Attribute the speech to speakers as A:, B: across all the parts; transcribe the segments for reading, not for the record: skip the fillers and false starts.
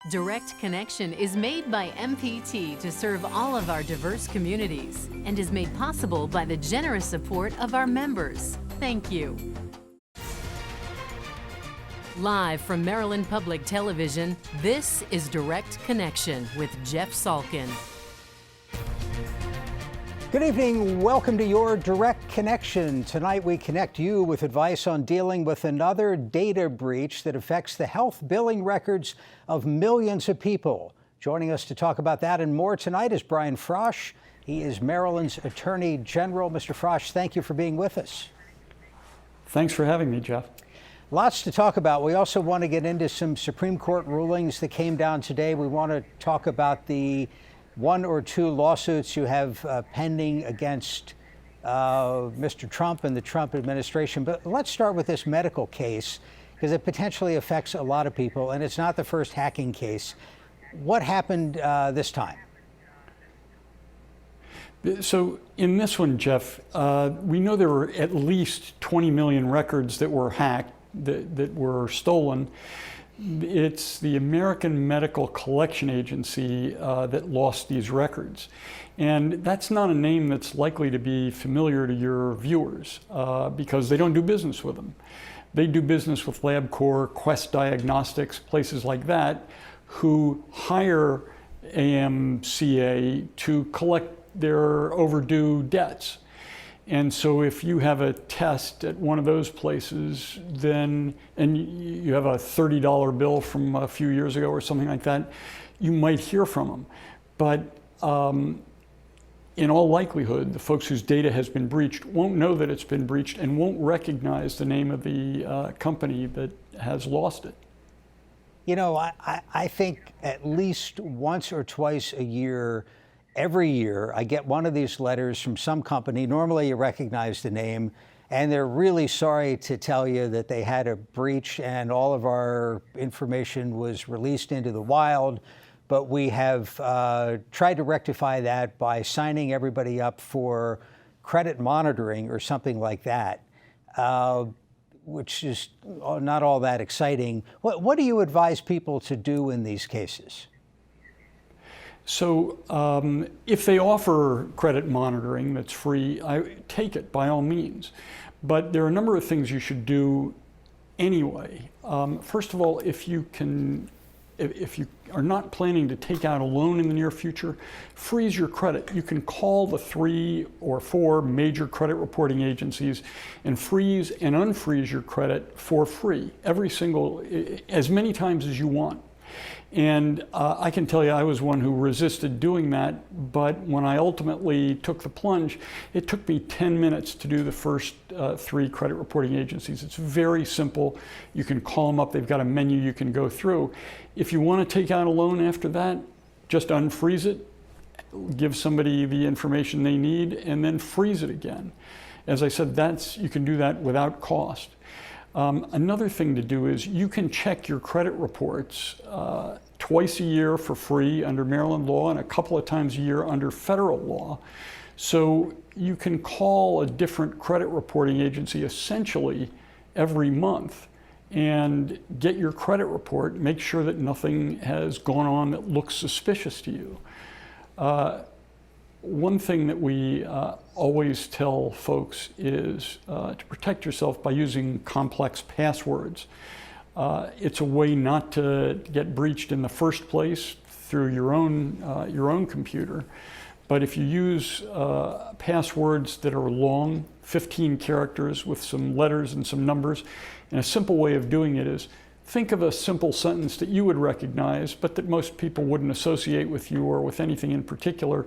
A: Direct Connection is made by MPT to serve all of our diverse communities and is made possible by the generous support of our members. Thank you. Live from Maryland Public Television, this is Direct Connection with Jeff Salkin.
B: Good evening. Welcome to your Direct Connection. Tonight we connect you with advice on dealing with another data breach that affects the health billing records of millions of people. Joining us to talk about that and more tonight is Brian Frosch. He is Maryland's Attorney General. Mr. Frosch, thank you for being with us.
C: Thanks for having me, Jeff.
B: Lots to talk about. We also want to get into some Supreme Court rulings that came down today. We want to talk about the one or two lawsuits you have pending against Mr. Trump and the Trump administration. But let's start with this medical case, because it potentially affects a lot of people, and it's not the first hacking case. What happened this time?
C: So in this one, Jeff, we know there were at least 20 million records that were hacked, that were stolen. It's the American Medical Collection Agency that lost these records. And that's not a name that's likely to be familiar to your viewers because they don't do business with them. They do business with LabCorp, Quest Diagnostics, places like that, who hire AMCA to collect their overdue debts. And so if you have a test at one of those places, and you have a $30 bill from a few years ago or something like that, you might hear from them. But in all likelihood, the folks whose data has been breached won't know that it's been breached and won't recognize the name of the company that has lost it.
B: You know, I think at least once or twice a year, every year, I get one of these letters from some company. Normally, you recognize the name, and they're really sorry to tell you that they had a breach and all of our information was released into the wild. But we have tried to rectify that by signing everybody up for credit monitoring or something like that, which is not all that exciting. What do you advise people to do in these cases?
C: So if they offer credit monitoring that's free, I take it by all means. But there are a number of things you should do anyway. First of all, if you are not planning to take out a loan in the near future, freeze your credit. You can call the 3 or 4 major credit reporting agencies and freeze and unfreeze your credit for free, as many times as you want. And I can tell you I was one who resisted doing that, but when I ultimately took the plunge, it took me 10 minutes to do the first 3 credit reporting agencies. It's very simple. You can call them up. They've got a menu you can go through. If you want to take out a loan after that, just unfreeze it, give somebody the information they need, and then freeze it again. As I said, you can do that without cost. Another thing to do is you can check your credit reports twice a year for free under Maryland law and a couple of times a year under federal law. So you can call a different credit reporting agency essentially every month and get your credit report, make sure that nothing has gone on that looks suspicious to you. One thing that we always tell folks is to protect yourself by using complex passwords. It's a way not to get breached in the first place through your own computer. But if you use passwords that are long, 15 characters with some letters and some numbers, and a simple way of doing it is think of a simple sentence that you would recognize, but that most people wouldn't associate with you or with anything in particular.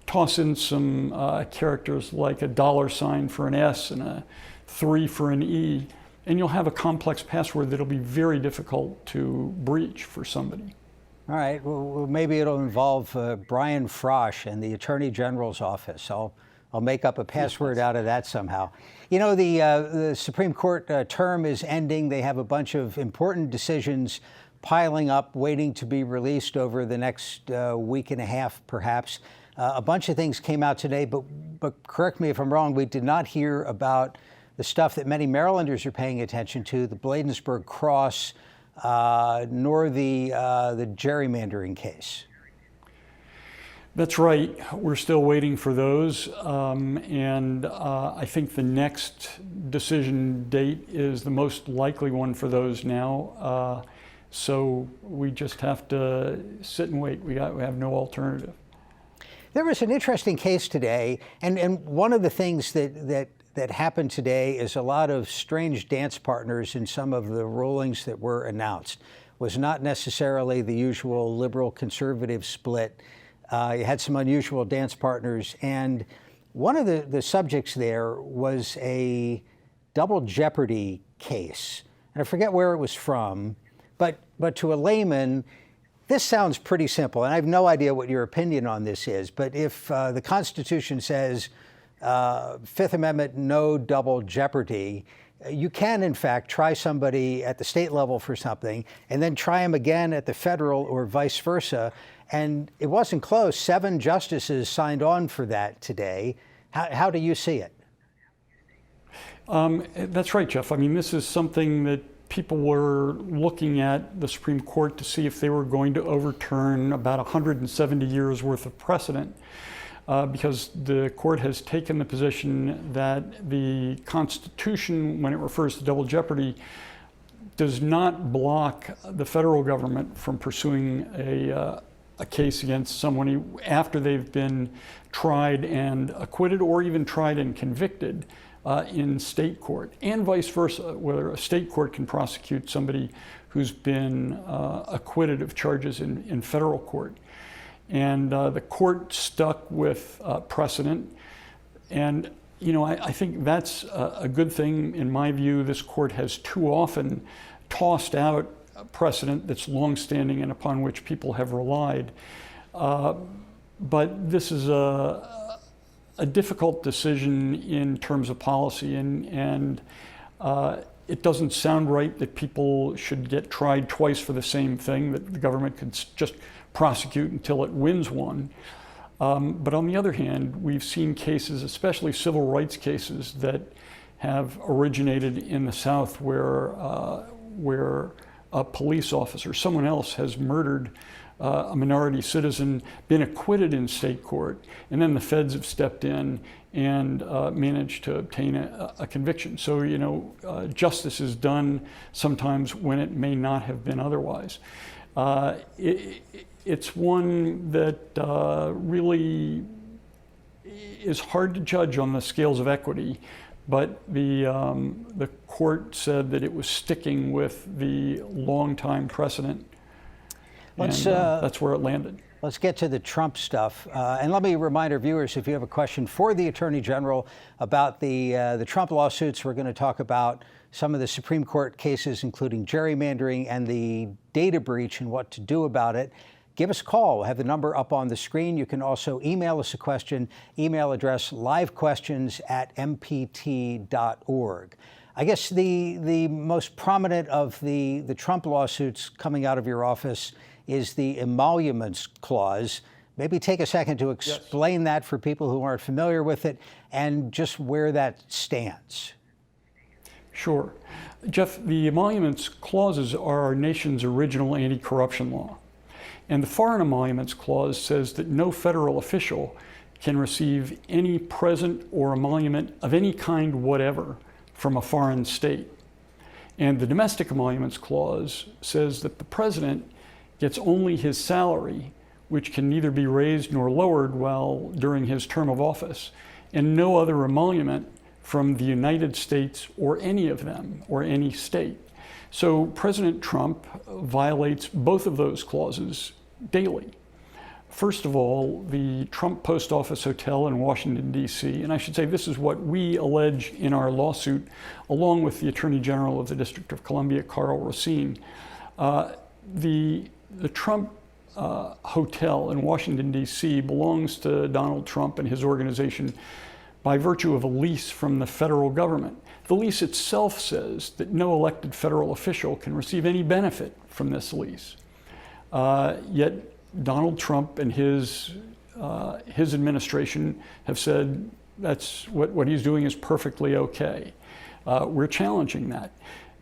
C: Toss in some characters like a $sign for an S and a 3 for an E, and you'll have a complex password that'll be very difficult to breach for somebody.
B: All right, well maybe it'll involve Brian Frosch and the Attorney General's office. I'll make up a password out of that somehow. You know, the Supreme Court term is ending. They have a bunch of important decisions piling up, waiting to be released over the next week and a half, perhaps. A bunch of things came out today, but correct me if I'm wrong, we did not hear about the stuff that many Marylanders are paying attention to, the Bladensburg Cross nor the gerrymandering case.
C: That's right. We're still waiting for those. And I think the next decision date is the most likely one for those now. So we just have to sit and wait. We have no alternative.
B: There was an interesting case today, and one of the things that happened today is a lot of strange dance partners in some of the rulings that were announced. Was not necessarily the usual liberal-conservative split. You had some unusual dance partners, and one of the subjects there was a double jeopardy case. And I forget where it was from, but to a layman, this sounds pretty simple, and I have no idea what your opinion on this is, but if the Constitution says Fifth Amendment, no double jeopardy, you can, in fact, try somebody at the state level for something and then try them again at the federal or vice versa. And it wasn't close. 7 justices signed on for that today. How do you see it?
C: That's right, Jeff. I mean, this is something that people were looking at the Supreme Court to see if they were going to overturn about 170 years worth of precedent. Because the court has taken the position that the Constitution, when it refers to double jeopardy, does not block the federal government from pursuing a case against someone after they've been tried and acquitted, or even tried and convicted in state court, and vice versa, whether a state court can prosecute somebody who's been acquitted of charges in federal court. And the court stuck with precedent. And, you know, I think that's a good thing. In my view, this court has too often tossed out precedent that's longstanding and upon which people have relied. But this is a difficult decision in terms of policy, and it doesn't sound right that people should get tried twice for the same thing, that the government could just prosecute until it wins one. But on the other hand, we've seen cases, especially civil rights cases, that have originated in the South where a police officer, someone else, has murdered a minority citizen, been acquitted in state court, and then the feds have stepped in and managed to obtain a conviction. So, you know, justice is done sometimes when it may not have been otherwise. It's one that really is hard to judge on the scales of equity, but the court said that it was sticking with the long-time precedent, and that's where it landed.
B: Let's get to the Trump stuff. And let me remind our viewers, if you have a question for the Attorney General about the Trump lawsuits, we're going to talk about some of the Supreme Court cases, including gerrymandering and the data breach and what to do about it. Give us a call. We'll have the number up on the screen. You can also email us a question. Email address livequestions@mpt.org. I guess the most prominent of the Trump lawsuits coming out of your office is the emoluments clause. Maybe take a second to explain that for people who aren't familiar with it and just where that stands.
C: Sure. Jeff, the emoluments clauses are our nation's original anti-corruption law. And the Foreign Emoluments Clause says that no federal official can receive any present or emolument of any kind whatever from a foreign state. And the Domestic Emoluments Clause says that the president gets only his salary, which can neither be raised nor lowered while during his term of office, and no other emolument from the United States or any of them or any state. So President Trump violates both of those clauses daily. First of all, the Trump Post Office Hotel in Washington, D.C., and I should say this is what we allege in our lawsuit, along with the Attorney General of the District of Columbia, Karl Racine. The Trump Hotel in Washington, D.C. belongs to Donald Trump and his organization by virtue of a lease from the federal government. The lease itself says that no elected federal official can receive any benefit from this lease. Yet Donald Trump and his administration have said that's what he's doing is perfectly okay. We're challenging that.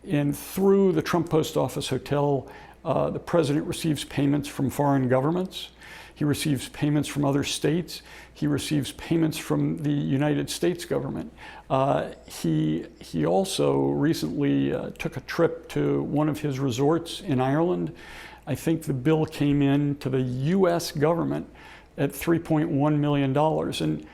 C: And through the Trump Post Office Hotel, the president receives payments from foreign governments. He receives payments from other states. He receives payments from the United States government. He also recently took a trip to one of his resorts in Ireland. I think the bill came in to the US government at $3.1 million. And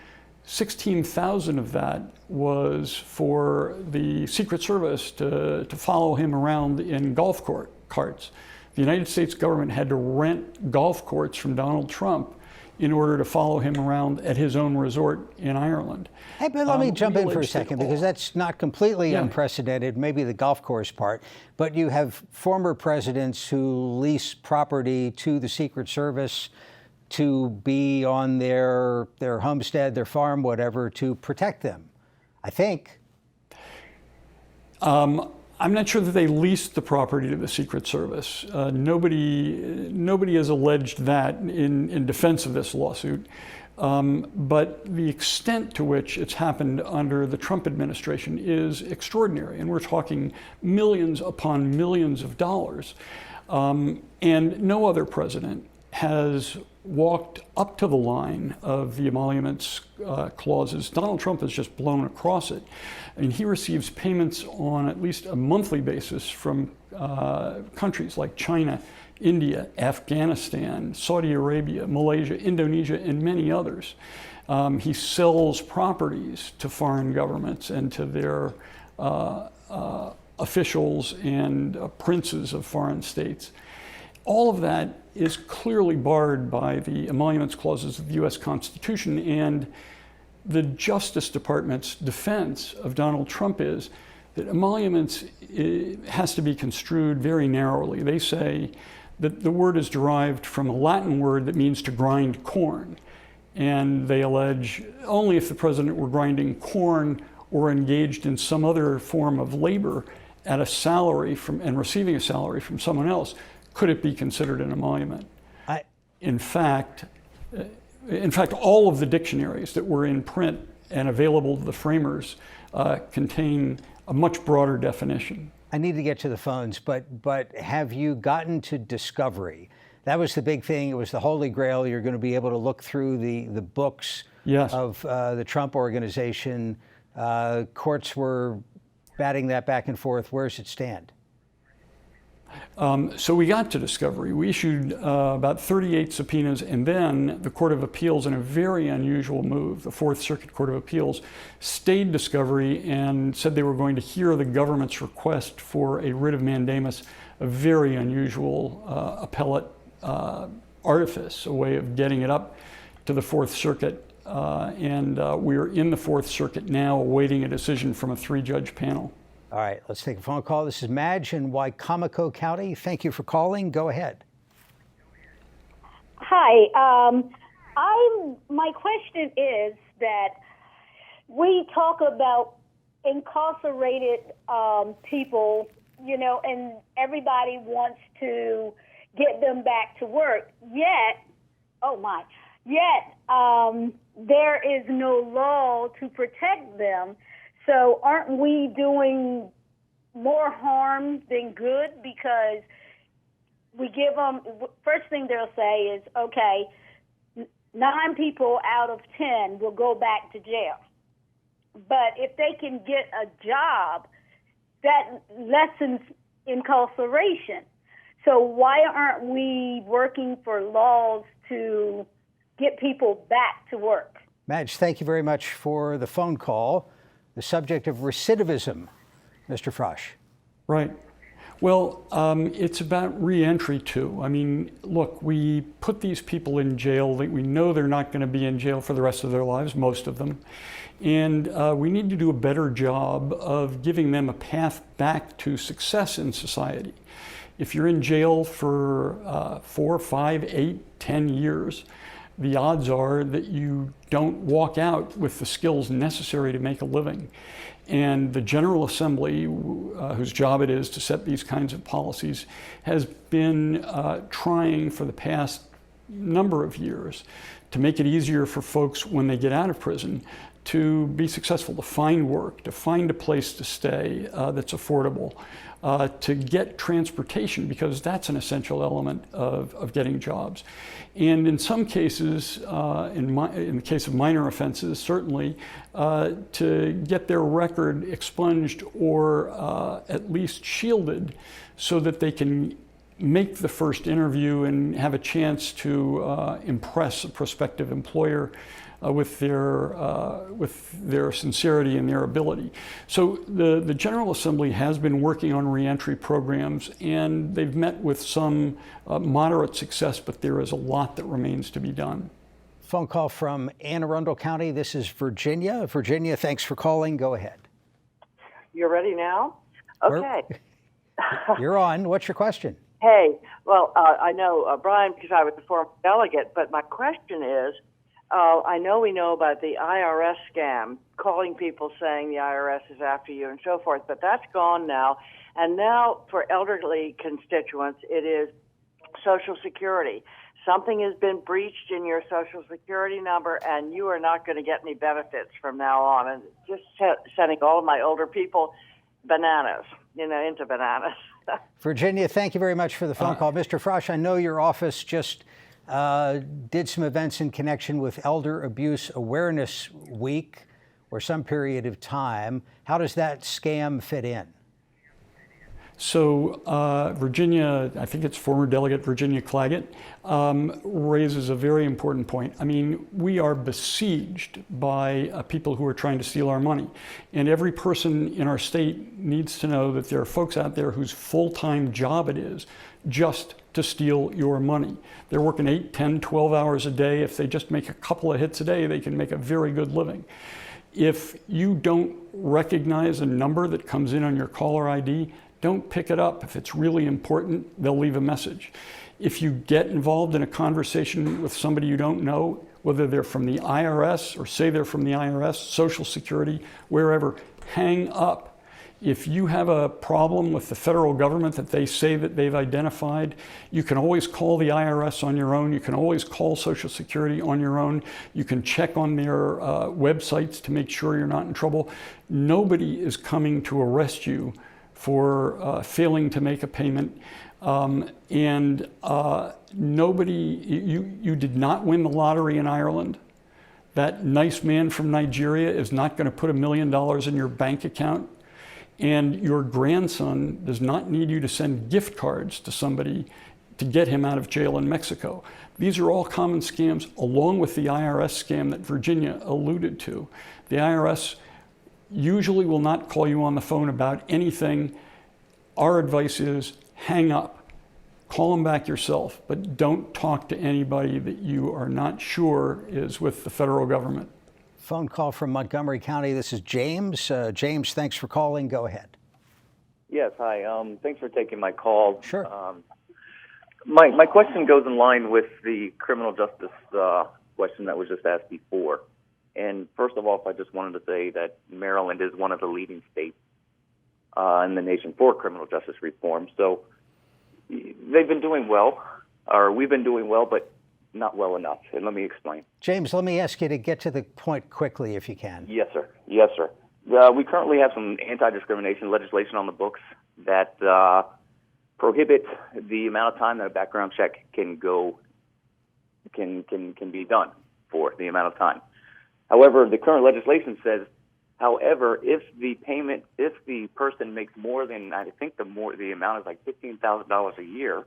C: 16,000 of that was for the Secret Service to follow him around in golf carts. The United States government had to rent golf courts from Donald Trump in order to follow him around at his own resort in Ireland.
B: Hey, but let me jump in for a second, because that's not completely unprecedented, maybe the golf course part, but you have former presidents who lease property to the Secret Service to be on their homestead, their farm, whatever, to protect them, I think.
C: I'm not sure that they leased the property to the Secret Service. Nobody has alleged that in defense of this lawsuit. But the extent to which it's happened under the Trump administration is extraordinary. And we're talking millions upon millions of dollars. And no other president has walked up to the line of the emoluments clauses. Donald Trump has just blown across it. And he receives payments on at least a monthly basis from countries like China, India, Afghanistan, Saudi Arabia, Malaysia, Indonesia, and many others. He sells properties to foreign governments and to their officials and princes of foreign states. All of that is clearly barred by the emoluments clauses of the US Constitution, and the Justice Department's defense of Donald Trump is that emoluments has to be construed very narrowly. They say that the word is derived from a Latin word that means to grind corn. And they allege only if the president were grinding corn or engaged in some other form of labor at a salary and receiving a salary from someone else could it be considered an emolument. In fact, all of the dictionaries that were in print and available to the framers contain a much broader definition.
B: I need to get to the phones, but have you gotten to discovery? That was the big thing. It was the Holy Grail. You're going to be able to look through the books of the Trump organization. Courts were batting that back and forth. Where does it stand?
C: So we got to discovery. We issued about 38 subpoenas, and then the Court of Appeals, in a very unusual move, the Fourth Circuit Court of Appeals, stayed discovery and said they were going to hear the government's request for a writ of mandamus, a very unusual appellate artifice, a way of getting it up to the Fourth Circuit. And we're in the Fourth Circuit now, awaiting a decision from a 3-judge panel.
B: All right, let's take a phone call. This is Madge in Wycomico County. Thank you for calling. Go ahead.
D: Hi. My question is that we talk about incarcerated people, and everybody wants to get them back to work. Yet, there is no law to protect them. So aren't we doing more harm than good? Because we give them, first thing they'll say is, okay, 9 people out of 10 will go back to jail. But if they can get a job, that lessens incarceration. So why aren't we working for laws to get people back to work?
B: Madge, thank you very much for the phone call. The subject of recidivism, Mr. Frosch.
C: Right. Well, it's about reentry too. I mean, look, we put these people in jail. We know they're not going to be in jail for the rest of their lives, most of them. And we need to do a better job of giving them a path back to success in society. If you're in jail for 4, 5, 8, 10 years, the odds are that you don't walk out with the skills necessary to make a living. And the General Assembly, whose job it is to set these kinds of policies, has been trying for the past number of years to make it easier for folks when they get out of prison to be successful, to find work, to find a place to stay that's affordable, to get transportation, because that's an essential element of getting jobs. And in some cases, in the case of minor offenses, certainly, to get their record expunged or at least shielded so that they can make the first interview and have a chance to impress a prospective employer with their sincerity and their ability. So the General Assembly has been working on reentry programs, and they've met with some moderate success, but there is a lot that remains to be done.
B: Phone call from Anne Arundel County. This is Virginia. Virginia, thanks for calling. Go ahead.
E: You're ready now? Okay.
B: You're on. What's your question?
E: Hey, well, I know Brian, because I was the former delegate, but my question is, we know about the IRS scam, calling people saying the IRS is after you and so forth, but that's gone now. And now for elderly constituents, it is Social Security. Something has been breached in your Social Security number, and you are not going to get any benefits from now on. And just sending all of my older people bananas, into bananas.
B: Virginia, thank you very much for the phone call. Mr. Frosch, I know your office just did some events in connection with Elder Abuse Awareness Week or some period of time. How does that scam fit in?
C: So Virginia, I think it's former Delegate Virginia Claggett, raises a very important point. I mean, we are besieged by people who are trying to steal our money. And every person in our state needs to know that there are folks out there whose full-time job it is just to steal your money. They're working 8, 10, 12 hours a day. If they just make a couple of hits a day, they can make a very good living. If you don't recognize a number that comes in on your caller ID, don't pick it up. If it's really important, they'll leave a message. If you get involved in a conversation with somebody you don't know, whether they're from the IRS or say they're from the IRS, Social Security, wherever, hang up. If you have a problem with the federal government that they say that they've identified, you can always call the IRS on your own. You can always call Social Security on your own. You can check on their websites to make sure you're not in trouble. Nobody is coming to arrest you for failing to make a payment. You did not win the lottery in Ireland. That nice man from Nigeria is not going to put $1 million in your bank account. And your grandson does not need you to send gift cards to somebody to get him out of jail in Mexico. These are all common scams, along with the IRS scam that Virginia alluded to. The IRS usually will not call you on the phone about anything. Our advice is hang up. Call them back yourself, but don't talk to anybody that you are not sure is with the federal government.
B: Phone call from Montgomery County. This is James. James, thanks for calling. Go ahead.
F: Yes, hi. Thanks for taking my call.
B: Sure.
F: My question goes in line with the criminal justice question that was just asked before. And first of all, I just wanted to say that Maryland is one of the leading states in the nation for criminal justice reform. So they've been doing well, or we've been doing well, but not well enough. And let me explain.
B: James, let me ask you to get to the point quickly if you can.
F: Yes, sir. Yes, sir. We currently have some anti-discrimination legislation on the books that prohibit the amount of time that a background check can be done for the amount of time. However, the current legislation says, however, if the person makes more than, I think the amount is like $15,000 a year,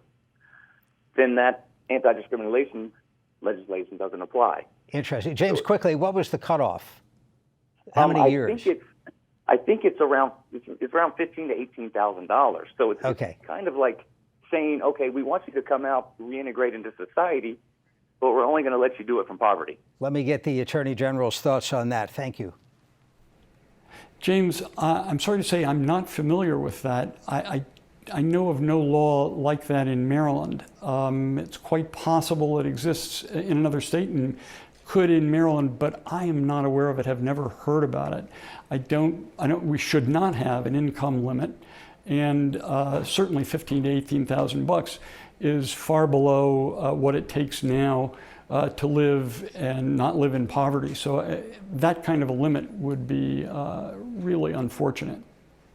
F: then that anti-discrimination legislation doesn't apply.
B: Interesting. James, quickly, what was the cutoff? How many years?
F: I think it's around $15,000 to $18,000. So it's kind of like saying, okay, we want you to come out, reintegrate into society, but we're only going to let you do it from poverty.
B: Let me get the Attorney General's thoughts on that. Thank you.
C: James, I'm sorry to say I'm not familiar with that. I know of no law like that in Maryland. It's quite possible it exists in another state and could in Maryland, but I am not aware of it, have never heard about it. We should not have an income limit, and certainly $15,000 to $18,000 is far below what it takes now to live and not live in poverty. So that kind of a limit would be really unfortunate.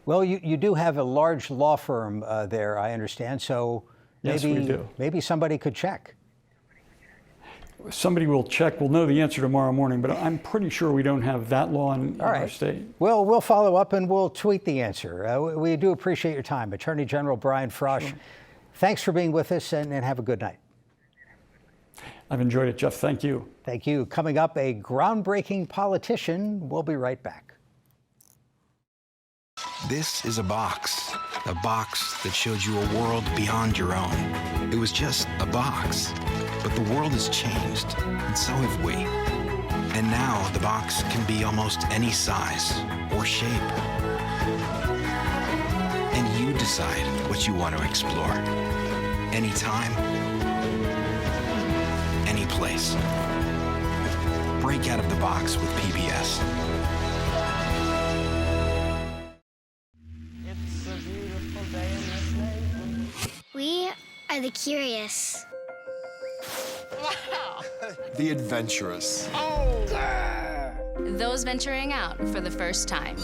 B: Well, you do have a large law firm there, I understand, so
C: Yes, we do.
B: Maybe somebody could check.
C: Somebody will check. We'll know the answer tomorrow morning, but I'm pretty sure we don't have that law in our state.
B: Well, we'll follow up and we'll tweet the answer. We do appreciate your time. Attorney General Brian Frosh, sure. Thanks for being with us and have a good night.
C: I've enjoyed it, Jeff. Thank you.
B: Thank you. Coming up, a groundbreaking politician. We'll be right back.
G: This is a box that showed you a world beyond your own. It was just a box, but the world has changed, and so have we. And now the box can be almost any size or shape. And you decide what you want to explore. Anytime, any place. Break out of the box with PBS.
H: We are the curious.
I: Wow.
J: The adventurous.
I: Oh.
K: Those venturing out for the first time.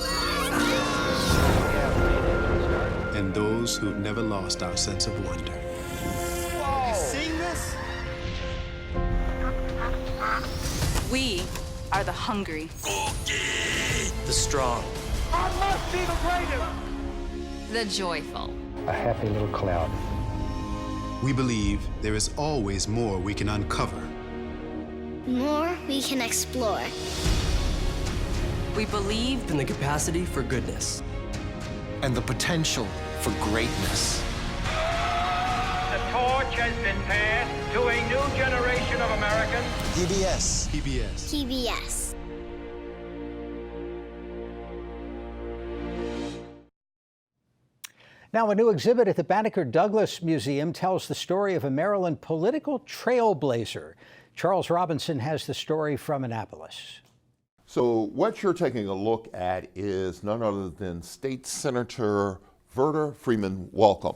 J: And those who've never lost our sense of wonder.
I: Whoa. You seeing this?
K: We are the hungry.
L: The strong.
I: I must be the greatest.
K: The joyful.
B: A happy little cloud.
J: We believe there is always more we can uncover.
H: More we can explore.
L: We believe in the capacity for goodness.
J: And the potential for greatness.
M: The torch has been passed to a new generation of Americans.
J: PBS.
H: PBS.
B: Now, a new exhibit at the Banneker Douglas Museum tells the story of a Maryland political trailblazer. Charles Robinson has the story from Annapolis.
N: So what you're taking a look at is none other than State Senator Verda Freeman Welcome.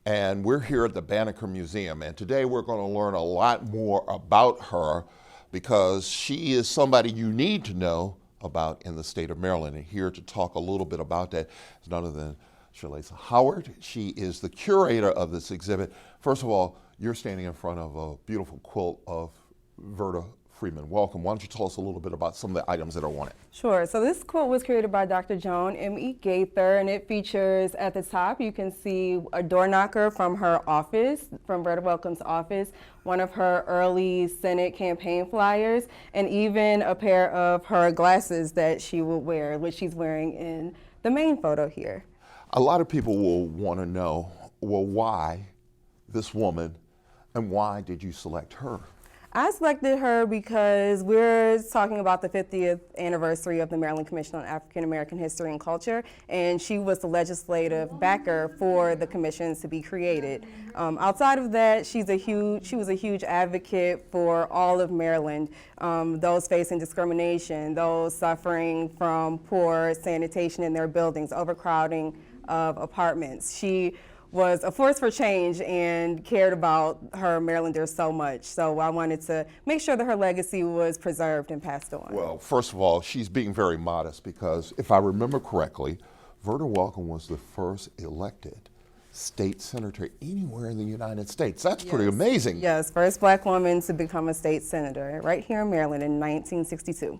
N: And we're here at the Banneker Museum. And today we're going to learn a lot more about her because she is somebody you need to know about in the state of Maryland. And here to talk a little bit about that is none other than Shalesa Howard. She is the curator of this exhibit. First of all, you're standing in front of a beautiful quilt of Verda Freeman Welcome. Why don't you tell us a little bit about some of the items that are on it?
O: Sure. So this quilt was created by Dr. Joan M.E. Gaither, and it features at the top, you can see a door knocker from her office, from Verda Welcome's office, one of her early Senate campaign flyers, and even a pair of her glasses that she would wear, which she's wearing in the main photo here.
N: A lot of people will want to know, well, why this woman and why did you select her?
O: I selected her because we're talking about the 50th anniversary of the Maryland Commission on African American History and Culture, and she was the legislative backer for the commissions to be created. Outside of that, she was a huge advocate for all of Maryland, those facing discrimination, those suffering from poor sanitation in their buildings, overcrowding of apartments. She was a force for change and cared about her Marylanders so much. So I wanted to make sure that her legacy was preserved and passed on.
N: Well, first of all, she's being very modest because if I remember correctly, Verda Welcome was the first elected state senator anywhere in the United States. That's pretty amazing.
O: Yes, first black woman to become a state senator right here in Maryland in 1962.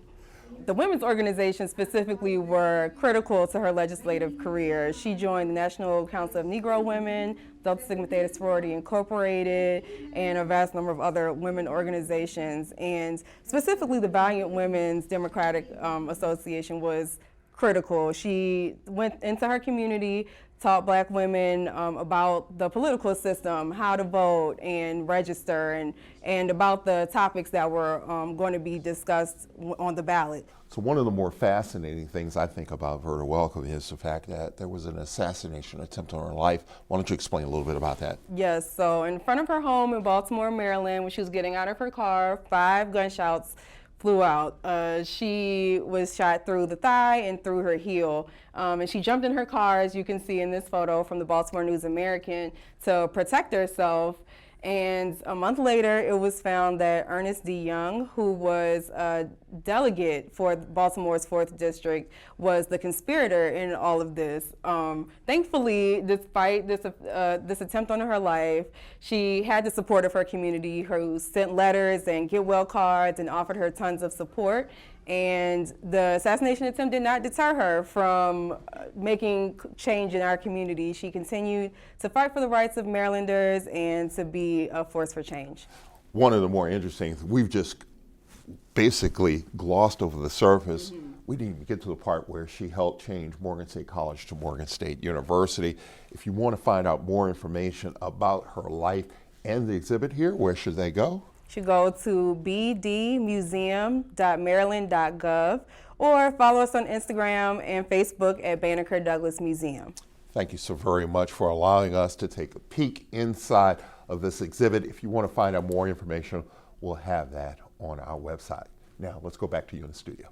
O: The women's organizations specifically were critical to her legislative career. She joined the National Council of Negro Women, Delta Sigma Theta Sorority Incorporated, and a vast number of other women organizations. And specifically the Valiant Women's Democratic Association was critical. She went into her community, taught black women about the political system, how to vote and register, and about the topics that were going to be discussed on the ballot.
N: So one of the more fascinating things I think about Verda Welcome is the fact that there was an assassination attempt on her life. Why don't you explain a little bit about that?
O: Yes, so in front of her home in Baltimore, Maryland, when she was getting out of her car, 5 gunshots flew out. She was shot through the thigh and through her heel. And she jumped in her car, as you can see in this photo from the Baltimore News American, to protect herself. And a month later, it was found that Ernest D. Young, who was a delegate for Baltimore's 4th District, was the conspirator in all of this. Thankfully, despite this attempt on her life, she had the support of her community, who sent letters and get well cards and offered her tons of support. And the assassination attempt did not deter her from making change in our community. She continued to fight for the rights of Marylanders and to be a force for change.
N: One of the more interesting, we've just basically glossed over the surface. We didn't even get to the part where she helped change Morgan State College to Morgan State University. If you want to find out more information about her life and the exhibit here, where should they go?
O: You should go to bdmuseum.maryland.gov or follow us on Instagram and Facebook at Banneker Douglas Museum.
N: Thank you so very much for allowing us to take a peek inside of this exhibit. If you want to find out more information, we'll have that on our website. Now, let's go back to you in the studio.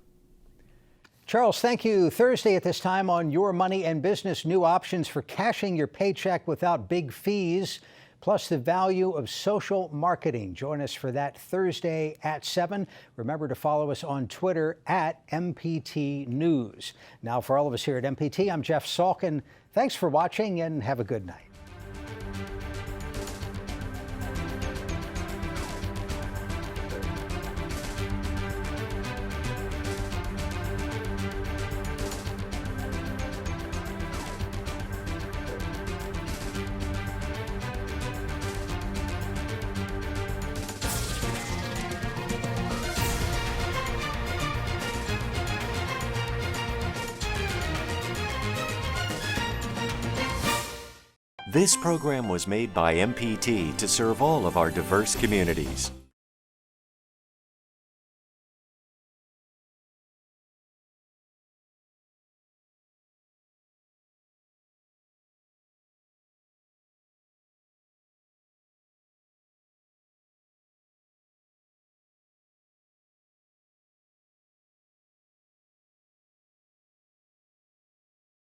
B: Charles, thank you. Thursday at this time on Your Money and Business, new options for cashing your paycheck without big fees, plus the value of social marketing. Join us for that Thursday at 7. Remember to follow us on Twitter at MPT News. Now, for all of us here at MPT, I'm Jeff Salkin. Thanks for watching and have a good night.
P: This program was made by MPT to serve all of our diverse communities.